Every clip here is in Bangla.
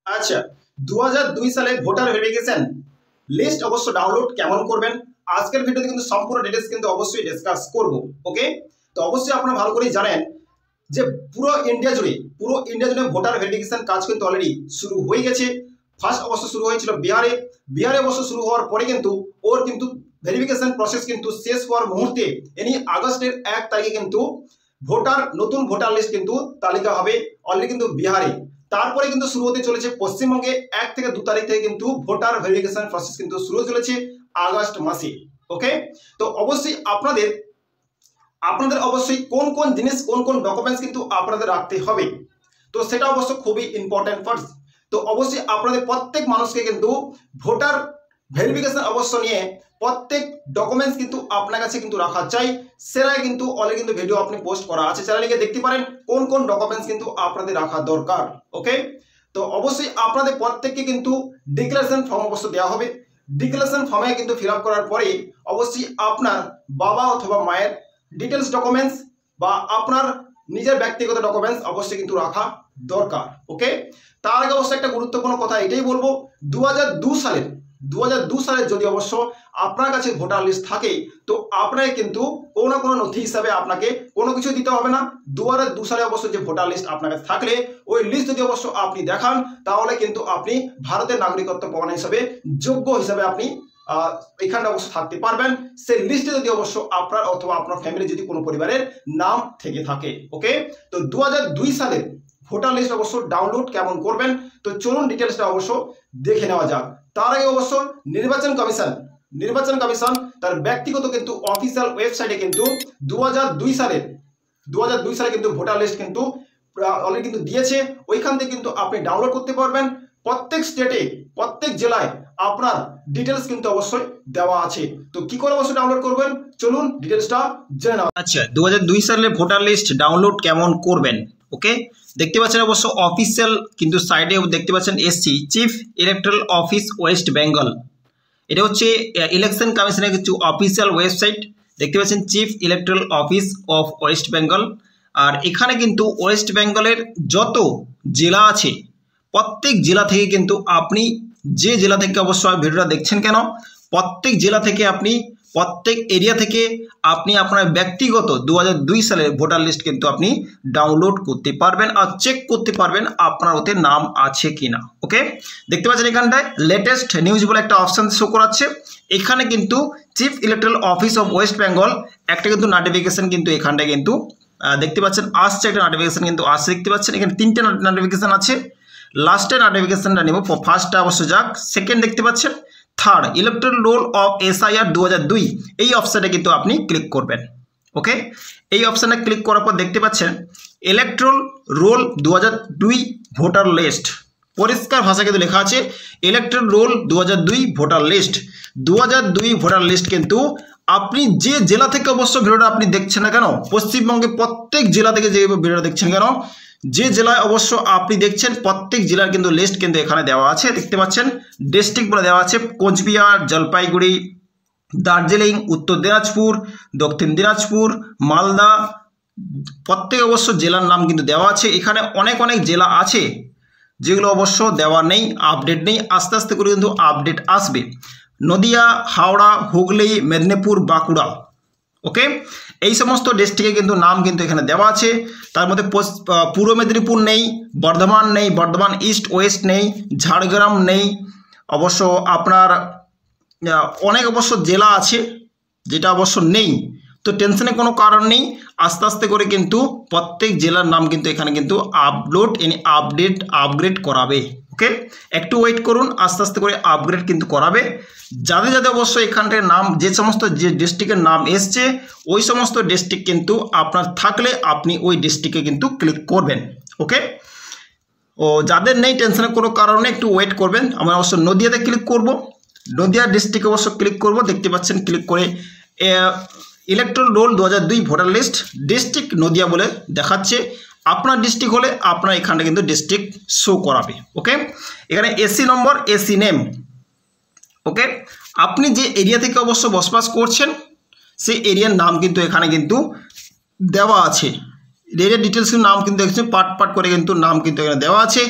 আচ্ছা, 2002 সালে ভোটার ভেরিফিকেশন লিস্ট অবশ্য ডাউনলোড কেমন করবেন আজকের ভিডিওতে কিন্তু সম্পূর্ণ ডিটেইলস কিন্তু অবশ্যই ডিসকাস করব। ওকে, তো অবশ্যই আপনারা ভালো করেই জানেন যে পুরো ইন্ডিয়া জুড়ে ভোটার ভেরিফিকেশন কাজ কিন্তু অলরেডি শুরু হয়ে গেছে। ফার্স্ট অবশ্য শুরু হয়েছিল বিহারে অবশ্য শুরু হওয়ার পরে কিন্তু ওর কিন্তু ভেরিফিকেশন প্রসেস কিন্তু শেষ হওয়ার মুহূর্তে আগস্টের 1 তারিখে কিন্তু নতুন ভোটার লিস্ট কিন্তু তালিকা হবে অলরেডি কিন্তু বিহারে। তারপরে কিন্তু শুরু হতে চলেছে পশ্চিমবঙ্গে 1 থেকে 2 তারিখ থেকে কিন্তু ভোটার ভেরিফিকেশন প্রসেস কিন্তু শুরু হতে চলেছে আগস্ট মাসে। ওকে, তো অবশ্যই আপনাদের অবশ্যই কোন জিনিস কোন ডকুমেন্টস কিন্তু আপনাদের রাখতে হবে, তো সেটা অবশ্য খুবই ইম্পর্টেন্ট ফার্স্ট। তো অবশ্যই আপনাদের প্রত্যেক মানুষকে কিন্তু ভোটার ভেরিফিকেশন অবশ্য নিয়ে প্রত্যেক ডকুমেন্টস কিন্তু আপনার কাছে কিন্তু রাখা চাই। সেটাই কিন্তু অলরেডি কিন্তু ভিডিও আপনি পোস্ট করা আছে, চ্যানেলে গিয়ে দেখতে পারেন কোন ডকুমেন্টস কিন্তু আপনাদের রাখা দরকার। ওকে, তো অবশ্যই আপনাদের প্রত্যেককে কিন্তু ডিক্লারেশন ফর্ম অবশ্য দেওয়া হবে। ডিক্লারেশন ফর্মে কিন্তু ফিল আপ করার পরে অবশ্যই আপনার বাবা অথবা মায়ের ডিটেলস ডকুমেন্টস বা আপনার নিজের ব্যক্তিগত ডকুমেন্টস অবশ্যই কিন্তু রাখা দরকার। ওকে, তার আগে অবশ্যই একটা গুরুত্বপূর্ণ কথা এটাই বলবো, 2002 সালের যদি অবশ্য আপনার কাছে ভোটার লিস্ট থাকে তো আপনাকে কিন্তু কোনো না কোনো নথি হিসাবে আপনাকে কোনো কিছু দিতে হবে না। 2002 সালে অবশ্য যে ভোটার লিস্ট আপনার কাছে থাকলে ওই লিস্ট যদি অবশ্য আপনি দেখান তাহলে কিন্তু আপনি ভারতের নাগরিকত্ব প্রমাণ হিসাবে যোগ্য হিসাবে আপনি এখানে অবশ্য থাকতে পারবেন। সেই লিস্টে যদি অবশ্য আপনার অথবা আপনার ফ্যামিলি যদি কোনো পরিবারের নাম থেকে থাকে। ওকে, তো 2002 সালের ভোটার লিস্ট অবশ্য ডাউনলোড কেমন করবেন তো চলুন ডিটেলসটা অবশ্য দেখে নেওয়া যাক। তার আগে অবশ্য নির্বাচন কমিশন তার ব্যক্তিগত কিন্তু অফিসিয়াল ওয়েবসাইটে কিন্তু 2002 সালে কিন্তু ভোটার লিস্ট কিন্তু অলরেডি কিন্তু দিয়েছে। ওইখান থেকে কিন্তু আপনি ডাউনলোড করতে পারবেন। প্রত্যেক স্টেটে প্রত্যেক জেলায় আপনার ডিটেলস কিন্তু অবশ্যই দেওয়া আছে। তো কি করে অবশ্যই ডাউনলোড করবেন চলুন ডিটেলসটা জেনে নেওয়া। আচ্ছা, 2002 সালের ভোটার লিস্ট ডাউনলোড কেমন করবেন। ওকে, দেখতে পাচ্ছেন অবশ্য অফিসিয়াল কিন্তু সাইডে দেখতে পাচ্ছেন SC chief electoral office West Bengal. এটা হচ্ছে ইলেকশন কমিশনের কিছু অফিসিয়াল ওয়েবসাইট। দেখতে পাচ্ছেন chief electoral office of West Bengal. আর এখানে কিন্তু ওয়েস্ট বেঙ্গলের যত জেলা আছে প্রত্যেক জেলা থেকে কিন্তু আপনি যে জেলা থেকে অবশ্যই ভিডিওটা দেখছেন কেন প্রত্যেক জেলা থেকে আপনি প্রত্যেক এরিয়া থেকে আপনি আপনার ব্যক্তিগত 2002 সালের ভোটার লিস্ট কিন্তু আপনি ডাউনলোড করতে পারবেন আর চেক করতে পারবেন আপনার ওতে নাম আছে কিনা। ওকে, দেখতে পাচ্ছেন এখানটায় লেটেস্ট নিউজ বলে একটা অপশন শো করাচ্ছে। এখানে কিন্তু chief electoral office of West Bengal একটা কিন্তু নোটিফিকেশন কিন্তু এখানটায় কিন্তু দেখতে পাচ্ছেন আসছে, একটা নোটিফিকেশন কিন্তু আসছে। দেখতে পাচ্ছেন এখানে 3টে নোটিফিকেশন আছে। লাস্টের নোটিফিকেশনটা নেব, ফার্স্টটা অবশ্য যাক। সেকেন্ড দেখতে পাচ্ছেন third electoral roll of SIR 2002 এই অপশানে কিন্তু আপনি ক্লিক করবেন। ওকে, এই অপশানে ক্লিক করার পর দেখতে পাচ্ছেন ইলেকট্রাল রোল 2002 ভোটার লিস্ট, পরিষ্কার ভাষা কিন্তু লেখা আছে electoral roll 2002 voter list. 2002 voter list কিন্তু আপনি যে জেলা থেকে অবশ্য ভিডিওটা আপনি দেখছেন না কেন, পশ্চিমবঙ্গে প্রত্যেক জেলা থেকে যে ভিডিওটা দেখছেন কেন, যে জেলায় অবশ্য আপনি দেখছেন প্রত্যেক জেলার কিন্তু লিস্ট কিন্তু এখানে দেওয়া আছে। দেখতে পাচ্ছেন ডিস্ট্রিক্ট বলে দেওয়া আছে কোচবিহার, জলপাইগুড়ি, দার্জিলিং, উত্তর দিনাজপুর, দক্ষিণ দিনাজপুর, মালদা, প্রত্যেক অবশ্য জেলার নাম কিন্তু দেওয়া আছে। এখানে অনেক জেলা আছে যেগুলো অবশ্য দেওয়া নেই, আপডেট নেই, আস্তে আস্তে করে কিন্তু আপডেট আসবে। নদিয়া, হাওড়া, হুগলি, মেদিনীপুর, বাঁকুড়া। ওকে, এই সমস্ত ডিস্ট্রিক্টে কিন্তু নাম কিন্তু এখানে দেওয়া আছে। তার মধ্যে পূর্ব মেদিনীপুর নেই, বর্ধমান নেই, বর্ধমান ইস্ট ওয়েস্ট নেই, ঝাড়গ্রাম নেই। অবশ্য আপনার অনেক অবশ্য জেলা আছে যেটা অবশ্য নেই, তো টেনশনের কোনো কারণ নেই। আস্তে আস্তে করে কিন্তু প্রত্যেক জেলার নাম কিন্তু এখানে কিন্তু আপগ্রেড করাবে। ওকে, একটু ওয়েট করুন, আস্তে আস্তে করে আপগ্রেড কিন্তু করাবে। যাদের অবশ্য এখানটার নাম যে সমস্ত যে ডিস্ট্রিক্টের নাম এসছে ওই সমস্ত ডিস্ট্রিক্ট কিন্তু আপনার থাকলে আপনি ওই ডিস্ট্রিক্টে কিন্তু ক্লিক করবেন। ওকে, ও যাদের নেই টেনশনের কোনো কারণে একটু ওয়েট করবেন। আমরা অবশ্য নদিয়াতে ক্লিক করব, নদিয়া ডিস্ট্রিক্টে অবশ্য ক্লিক করব। দেখতে পাচ্ছেন ক্লিক করে electoral roll 2002 voter list district Nadia বলে দেখাচ্ছে। আপনার ডিস্ট্রিক্ট হলে আপনার এখানটা কিন্তু ডিস্ট্রিক্ট শো করাবে। ওকে, এখানে এসি নম্বর, এসি নেম। ওকে, আপনি যে এরিয়া থেকে অবশ্য বসবাস করছেন সেই এরিয়ার নাম কিন্তু এখানে কিন্তু দেওয়া আছে। এরিয়া ডিটেলস নাম কিন্তু দেখছেন পার্ট করে কিন্তু নাম কিন্তু এখানে দেওয়া আছে।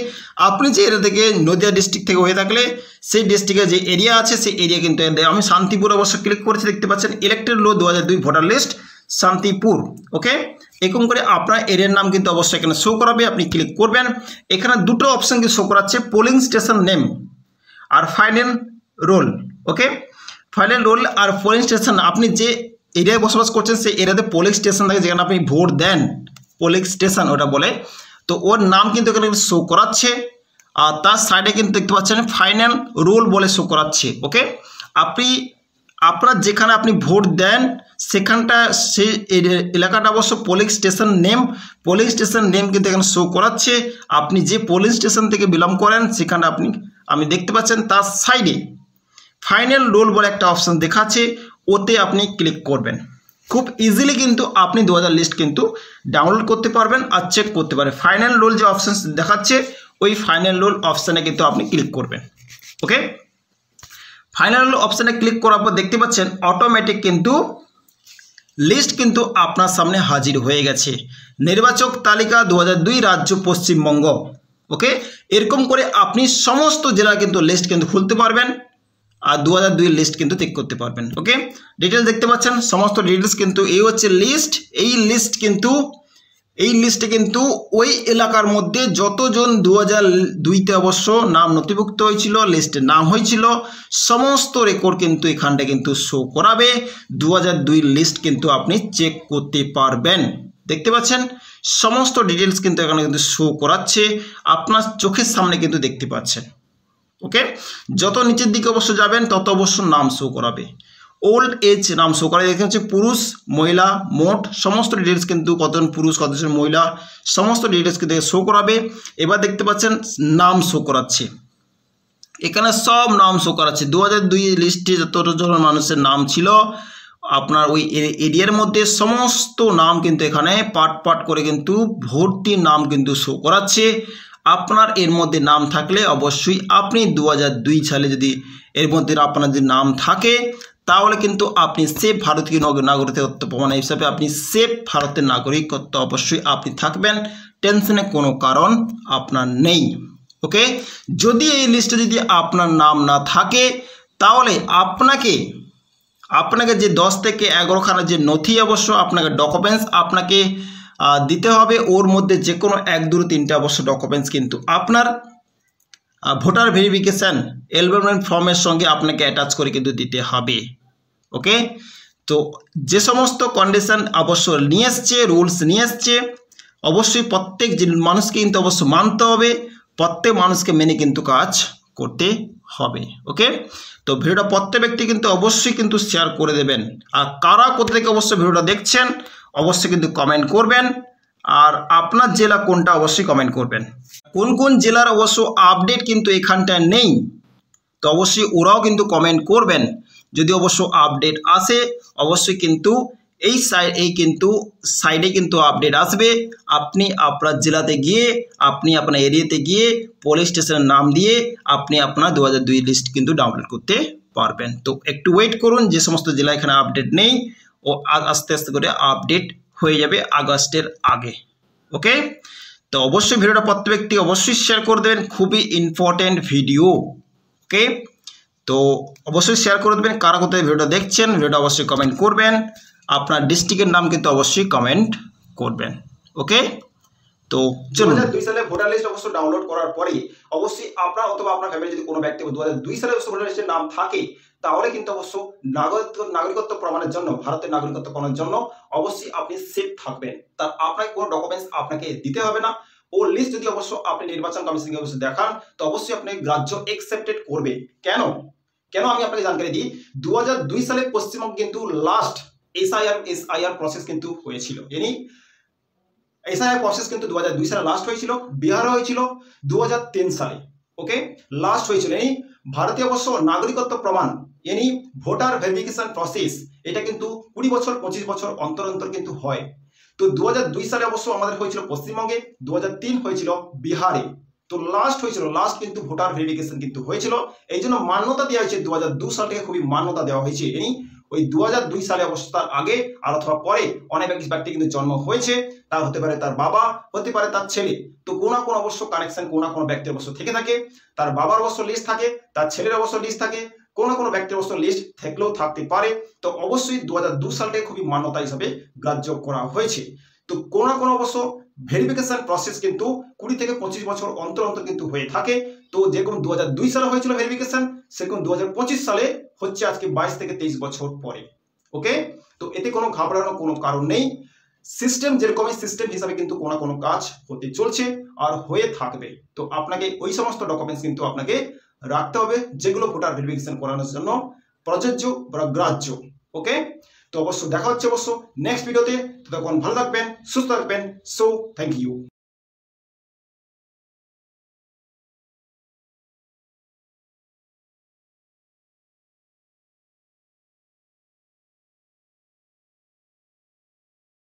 আপনি যে এরিয়া থেকে নদিয়া ডিস্ট্রিক্ট থেকে হয়ে থাকলে সেই ডিস্ট্রিক্টের যে এরিয়া আছে সেই এরিয়া কিন্তু আমি শান্তিপুর অবশ্য ক্লিক করেছি, দেখতে পাচ্ছেন ইলেক্টেড লো 2002 ভোটার লিস্ট শান্তিপুর। ওকে, এরকম করে আপনার এরিয়ার নাম কিন্তু অবশ্যই এখানে শো করাবে, আপনি ক্লিক করবেন। এখানে দুটো অপশন কিন্তু শো করাচ্ছে, পোলিং স্টেশন নেম আর ফাইনাল রোল। ওকে, ফাইনাল রোল আর পোলিং স্টেশন, আপনি যে এরিয়ায় বসবাস করছেন সেই এরিয়াতে পোলিং স্টেশন থাকে যেখানে আপনি ভোট দেন, পোলিং স্টেশন ওটা বলে, তো ওর নাম কিন্তু এখানে শো করাচ্ছে। আর তার সাইডে কিন্তু দেখতে পাচ্ছেন ফাইনাল রোল বলে শো করাচ্ছে। ওকে, আপনার যেখানে আপনি ভোট দেন সেখানটা সেই এলাকাটা অবশ্য পোলিং স্টেশন নেম কিন্তু এখানে শো করাচ্ছে। আপনি যে পোলিং স্টেশন থেকে বিলং করেন সেখানে আমি দেখতে পাচ্ছেন তার সাইডে ফাইনাল রোল বলে একটা অপশন দেখাচ্ছে, ওতে আপনি ক্লিক করবেন। খুব ইজিলি কিন্তু আপনি 2000 লিস্ট কিন্তু ডাউনলোড করতে পারবেন আর চেক করতে পারবেন। ফাইনাল রোল যে অপশন দেখাচ্ছে ওই ফাইনাল রোল অপশানে কিন্তু আপনি ক্লিক করবেন। ওকে, ফাইনাল রোল অপশানে ক্লিক করার পর দেখতে পাচ্ছেন অটোমেটিক কিন্তু লিস্ট কিন্তু আপনার সামনে হাজির হয়ে গেছে। নির্বাচক তালিকা 2002 রাজ্য পশ্চিমবঙ্গ। ওকে, এরকম করে আপনি সমস্ত জেলার কিন্তু লিস্ট কিন্তু খুলতে পারবেন আর 2002 লিস্ট কিন্তু চেক করতে পারবেন। ওকে, ডিটেলস দেখতে পাচ্ছেন সমস্ত ডিটেলস কিন্তু এই হচ্ছে লিস্ট। এই লিস্টে কিন্তু ওই এলাকার মধ্যে যতজন 2002-তে অবশ্য নাম নথিভুক্ত হয়েছিল, লিস্টে নাম হয়েছিল, সমস্ত রেকর্ড কিন্তু এখানটা কিন্তু শো করাবে। 2002 লিস্ট কিন্তু আপনি চেক করতে পারবেন। দেখতে পাচ্ছেন সমস্ত ডিটেলস কিন্তু এখানে কিন্তু শো করাচ্ছে, আপনার চোখের সামনে কিন্তু দেখতে পাচ্ছেন। ওকে, যত নিচের দিকে অবশ্য যাবেন তত অবশ্য নাম শো করাবে। ওল্ড এজ নাম শো করা, দেখতে হচ্ছে পুরুষ মহিলা মোট সমস্ত ডিটেলস কিন্তু কতজন পুরুষ কতজন মহিলা সমস্ত ডিটেলস কিন্তু শো করাবে। এবার দেখতে পাচ্ছেন নাম শো করাচ্ছে, এখানে সব নাম শো করাচ্ছে। 2002 লিস্টে যতজন মানুষের নাম ছিল আপনার ওই এরিয়ার মধ্যে সমস্ত নাম কিন্তু এখানে পার্ট করে কিন্তু ভর্তি নাম কিন্তু শো করাচ্ছে। আপনার এর মধ্যে নাম থাকলে অবশ্যই আপনি 2002 সালে যদি এর মধ্যে আপনার যদি নাম থাকে তাহলে কিন্তু আপনি সেফ ভারতীয় নাগরিকত্ব প্রমাণ হিসাবে আপনি সেফ ভারতের নাগরিকত্ব অবশ্যই আপনি থাকবেন, টেনশনে কোনো কারণ আপনার নেই। ওকে, যদি এই লিস্টে যদি আপনার নাম না থাকে তাহলে আপনাকে যে 10 থেকে 11খানা যে নথি অবশ্য আপনাকে ডকুমেন্টস আপনাকে দিতে হবে, ওর মধ্যে যে কোনো 1, 2, 3টে অবশ্য ডকুমেন্টস কিন্তু আপনার ভোটার ভেরিফিকেশান এনরোলমেন্ট ফর্মের সঙ্গে আপনাকে অ্যাটাচ করে কিন্তু দিতে হবে। ওকে, তো যে সমস্ত কন্ডিশন অবশ্য নিয়ে এসছে, রুলস নিয়ে এসছে, অবশ্যই প্রত্যেক মানুষকে কিন্তু অবশ্য মানতে হবে, প্রত্যেক মানুষকে মেনে কিন্তু কাজ করতে হবে। ওকে, তো ভিডিওটা প্রত্যেক ব্যক্তি কিন্তু অবশ্যই কিন্তু শেয়ার করে দেবেন। আর কারা কোথা থেকে অবশ্যই ভিডিওটা দেখছেন অবশ্যই কিন্তু কমেন্ট করবেন, আর আপনার জেলা কোনটা অবশ্যই কমেন্ট করবেন। কোন কোন জেলার অবশ্য আপডেট কিন্তু এখানটায় নেই তো অবশ্যই ওরাও কিন্তু কমেন্ট করবেন। যদি অবশ্য আপডেট আসে অবশ্যই কিন্তু এই সাইডে কিন্তু আপডেট আসবে। আপনি আপনার জেলাতে গিয়ে আপনি আপনার এরিয়াতে গিয়ে পুলিশ স্টেশনের নাম দিয়ে আপনি আপনার 2002 লিস্ট কিন্তু ডাউনলোড করতে পারবেন। তো একটু ওয়েট করুন, যে সমস্ত জেলা এখানে আপডেট নেই ও আস্তে আস্তে করে আপডেট হয়ে যাবে আগস্টের আগে। ওকে, তো অবশ্যই ভিডিওটা প্রত্যেক ব্যক্তি অবশ্যই শেয়ার করে দেবেন, খুবই ইম্পর্টেন্ট ভিডিও। ওকে, তো অবশ্যই শেয়ার করে দেবেন। কারা কোথায় ভিডিওটা দেখছেন ভিডিওটা অবশ্যই কমেন্ট করবেন, আপনার ডিস্ট্রিক্টের নাম কিন্তু অবশ্যই কমেন্ট করবেন। ওকে, তো চলুন 2002 সালে ভোটার লিস্ট অবশ্য ডাউনলোড করার পরে অবশ্যই আপনার অথবা আপনার ফ্যামিলি যদি কোনো ব্যক্তি 2002 সালে ভোটার লিস্টের নাম থাকে তাহলে কিন্তু অবশ্য নাগরিকত্ব প্রমাণের জন্য ভারতের নাগরিকত্ব প্রমাণের জন্য অবশ্যই আপনি সেফ থাকবেন। তার আপনাকে কোনো ডকুমেন্টস আপনাকে দিতে হবে না। ও লিস্ট যদি অবশ্য আপনি নির্বাচন কমিশনকে অবশ্যই দেখান তো অবশ্যই আপনি রাজ্য অ্যাকসেপ্টেড করবে। কেন আমি আপনাকে জানকারি দিই, 2002 সালে পশ্চিমবঙ্গে কিন্তু লাস্ট এসআইআর প্রসেস কিন্তু হয়েছিল। এসআইআর প্রসেস কিন্তু 2002 সালে লাস্ট হয়েছিল। বিহারে হয়েছিল 2003 সালে। ওকে, লাস্ট হয়েছিল। ভারতীয় অবশ্য নাগরিকত্ব প্রমাণ ভোটার ভেরিফিকেশন প্রসেস এটা কিন্তু 20 বছর 25 বছর অন্তর কিন্তু হয়। তো 2002 সালে অবশ্য আমাদের হয়েছিল পশ্চিমবঙ্গে, 2003 হয়েছিল বিহারে। তো লাস্ট কিন্তু ভোটার ভেরিফিকেশন কিন্তু হয়েছিল। এই জন্য মান্যতা দেওয়া হয়েছে 2002 সাল থেকে খুবই মান্যতা দেওয়া হয়েছে ওই 2002 সালে অবশ্য তার আগে আর অথবা পরে অনেক ব্যক্তি কিন্তু জন্ম হয়েছে, তার হতে পারে তার বাবা, হতে পারে তার ছেলে। তো কোনো না কোনো অবশ্য কানেকশন কোনো না কোনো ব্যক্তির অবশ্য থেকে থাকে, তার বাবার অবশ্য লিস্ট থাকে, তার ছেলের অবশ্য লিস্ট থাকে, কোনো না কোনো ব্যক্তির অবশ্য লিস্ট থাকলেও থাকতে পারে। তো অবশ্যই 2002 সালটাকে খুবই মান্যতা হিসাবে গ্রাহ্য করা হয়েছে। তো কোনো না কোনো অবশ্য ভেরিফিকেশন প্রসেস কিন্তু 20 থেকে 25 বছর অন্তর অন্তর কিন্তু হয়ে থাকে। তো যেরকম 2002 সালে হয়েছিল ভেরিফিকেশন, সেরকম 2025 সালে হচ্ছে আজকে 22 থেকে 23 বছর পরে। ওকে, তো এতে কোনো ঘাবড়ানোর কোনো কারণ নেই। সিস্টেম যেরকমই সিস্টেম হিসাবে কিন্তু কোনো না কোনো কাজ হতে চলছে আর হয়ে থাকবে। তো আপনাকে ওই সমস্ত ডকুমেন্টস কিন্তু আপনাকে রাখতে হবে যেগুলো ভোটার ভেরিফিকেশন করানোর জন্য প্রযোজ্য বা গ্রাহ্য। ওকে, তো অবশ্য দেখা হচ্ছে অবশ্য নেক্সট ভিডিওতে। ততক্ষণ ভালো থাকবেন, সুস্থ থাকবেন। So thank you.